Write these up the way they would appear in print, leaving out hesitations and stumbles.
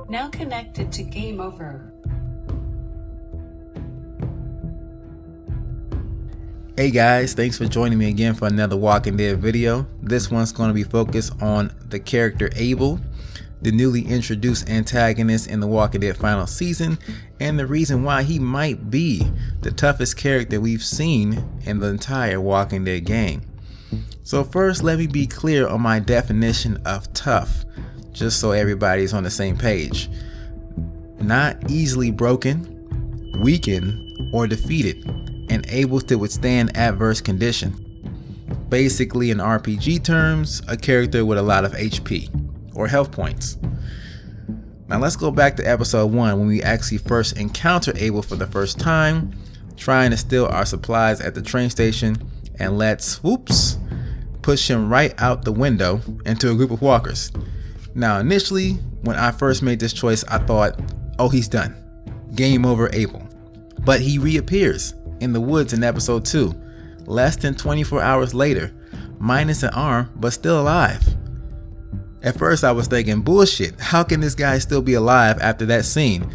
Now connected to Gameover. Hey guys, thanks for joining me again for another Walking Dead video. This one's going to be focused on the character Abel, the newly introduced antagonist in the Walking Dead final season, and the reason why he might be the toughest character we've seen in the entire Walking Dead game. So first, let me be clear on my definition of tough, just so everybody's on the same page. Not easily broken, weakened, or defeated, and able to withstand adverse conditions. Basically, in RPG terms, a character with a lot of HP, or health points. Now let's go back to episode 1 when we actually first encounter Abel for the first time, trying to steal our supplies at the train station, and let's, whoops, push him right out the window into a group of walkers. Now initially, when I first made this choice, I thought, oh, he's done. Game over, Abel. But he reappears in the woods in episode 2, less than 24 hours later, minus an arm, but still alive. At first I was thinking, bullshit, how can this guy still be alive after that scene?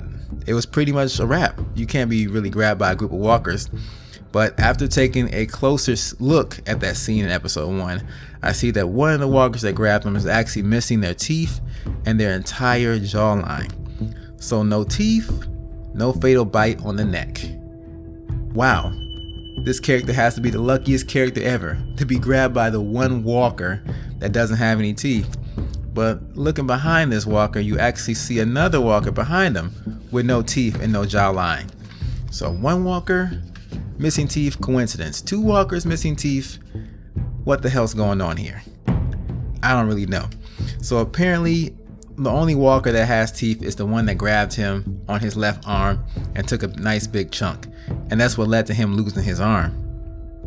It was pretty much a wrap. You can't be really grabbed by a group of walkers. But after taking a closer look at that scene in episode 1, I see that one of the walkers that grabbed him is actually missing their teeth and their entire jawline. So no teeth, no fatal bite on the neck. Wow, this character has to be the luckiest character ever to be grabbed by the one walker that doesn't have any teeth. But looking behind this walker, you actually see another walker behind him with no teeth and no jawline. So one walker, missing teeth, coincidence. Two walkers, missing teeth. What the hell's going on here? I don't really know. So apparently the only walker that has teeth is the one that grabbed him on his left arm and took a nice big chunk. And that's what led to him losing his arm.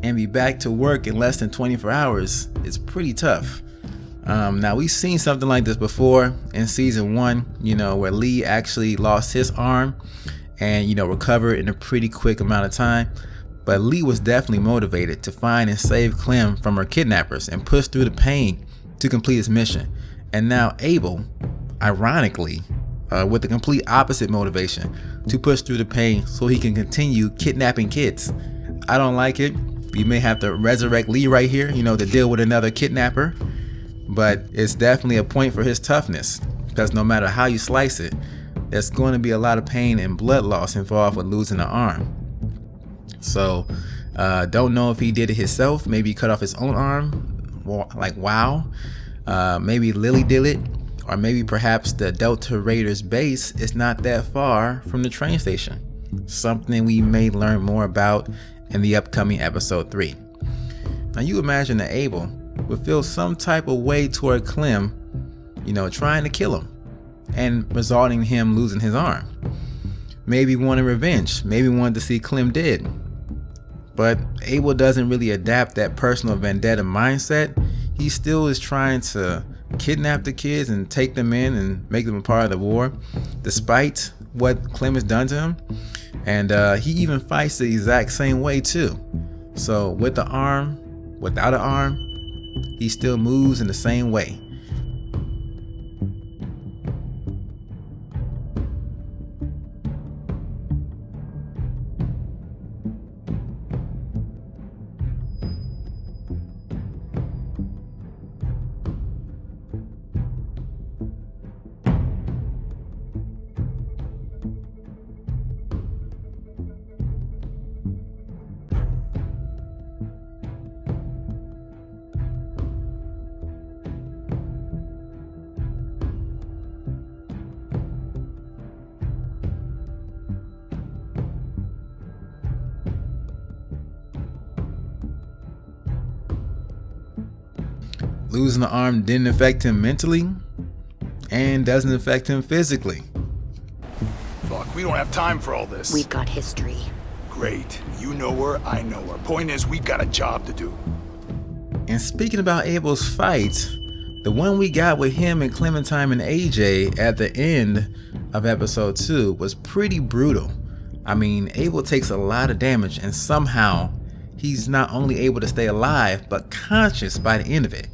And be back to work in less than 24 hours is pretty tough. Now we've seen something like this before in season 1, where Lee actually lost his arm and, recovered in a pretty quick amount of time. But Lee was definitely motivated to find and save Clem from her kidnappers and push through the pain to complete his mission. And now Abel, ironically, with the complete opposite motivation, to push through the pain so he can continue kidnapping kids. I don't like it. We may have to resurrect Lee right here, to deal with another kidnapper. But it's definitely a point for his toughness, because no matter how you slice it, there's going to be a lot of pain and blood loss involved with losing an arm. So don't know if he did it himself. Maybe he cut off his own arm. Like, wow. Maybe Lily did it, or maybe perhaps the Delta Raiders base is not that far from the train station. Something we may learn more about in the upcoming episode 3. Now you imagine that Abel would feel some type of way toward Clem, trying to kill him and resulting in him losing his arm. Maybe wanted revenge, maybe wanted to see Clem dead. But Abel doesn't really adapt that personal vendetta mindset. He still is trying to kidnap the kids and take them in and make them a part of the war, despite what Clem has done to him. And he even fights the exact same way too. So with the arm, without an arm, he still moves in the same way. Losing the arm didn't affect him mentally and doesn't affect him physically. Fuck, we don't have time for all this. We've got history. Great. You know her, I know her. Point is, we've got a job to do. And speaking about Abel's fight, the one we got with him and Clementine and AJ at the end of episode 2 was pretty brutal. I mean, Abel takes a lot of damage and somehow he's not only able to stay alive, but conscious by the end of it.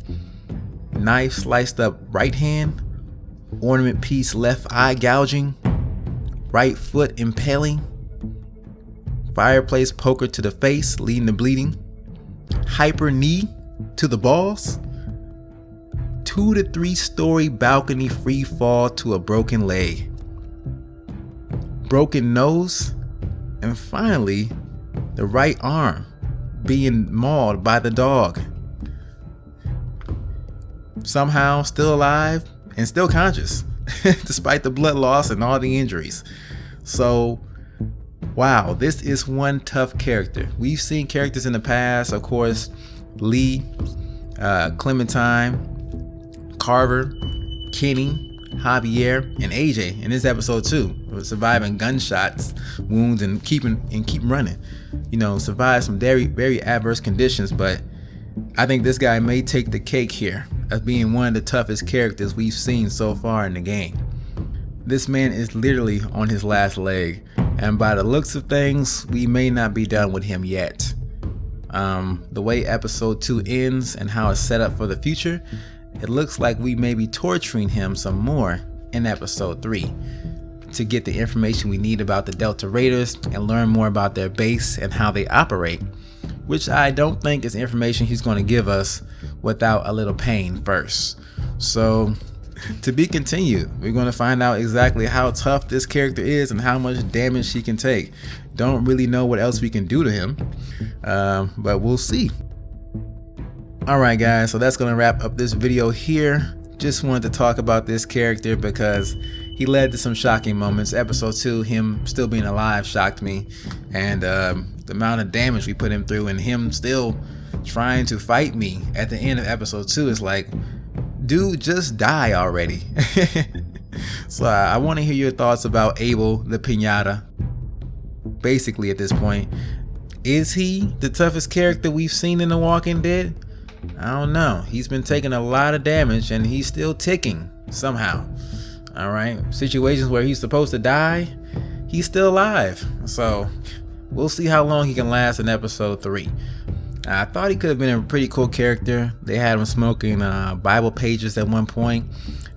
Knife sliced up right hand. ornament piece left eye gouging, right foot impaling, fireplace poker to the face leading to bleeding, hyper knee to the balls, 2 to 3 story balcony free fall to a broken leg, broken nose, and finally the right arm being mauled by the dog. Somehow still alive and still conscious despite the blood loss and all the injuries. So wow, this is one tough character. We've seen characters in the past, of course, Lee, Clementine, Carver, Kenny, Javier, and AJ in this episode too, surviving gunshots, wounds, and keep running. You know, survived some very adverse conditions, but I think this guy may take the cake here as being one of the toughest characters we've seen so far in the game. This man is literally on his last leg, and by the looks of things, we may not be done with him yet. The way episode 2 ends and how it's set up for the future, it looks like we may be torturing him some more in episode 3 to get the information we need about the Delta Raiders and learn more about their base and how they operate, which I don't think is information he's going to give us without a little pain first. So to be continued. We're going to find out exactly how tough this character is and how much damage he can take. Don't really know what else we can do to him, but we'll see. Alright guys, so that's going to wrap up this video here. Just wanted to talk about this character because he led to some shocking moments. Episode 2, him still being alive shocked me, and the amount of damage we put him through and him still trying to fight me at the end of episode 2 is like, dude, just die already. So I want to hear your thoughts about Abel the Pinata. Basically at this point, is he the toughest character we've seen in The Walking Dead? I don't know. He's been taking a lot of damage and he's still ticking somehow. Alright, situations where he's supposed to die, he's still alive. So we'll see how long he can last in episode 3. I thought he could have been a pretty cool character. They had him smoking Bible pages at one point,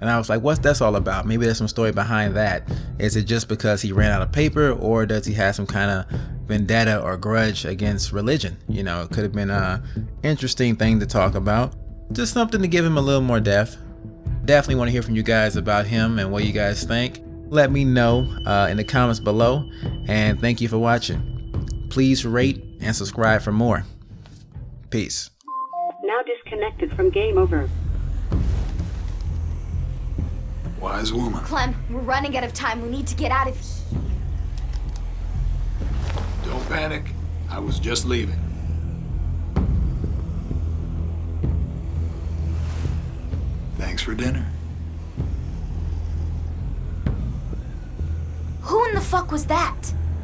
and I was like, what's that all about? Maybe there's some story behind that. Is it just because he ran out of paper, or does he have some kind of vendetta or grudge against religion? You know, it could have been an interesting thing to talk about. Just something to give him a little more depth. Definitely want to hear from you guys about him and what you guys think. Let me know in the comments below, and thank you for watching. Please rate and subscribe for more. Peace. Now disconnected from Gameover. Wise woman. Clem, we're running out of time. We need to get out of here. Don't panic. I was just leaving. Thanks for dinner. Who in the fuck was that?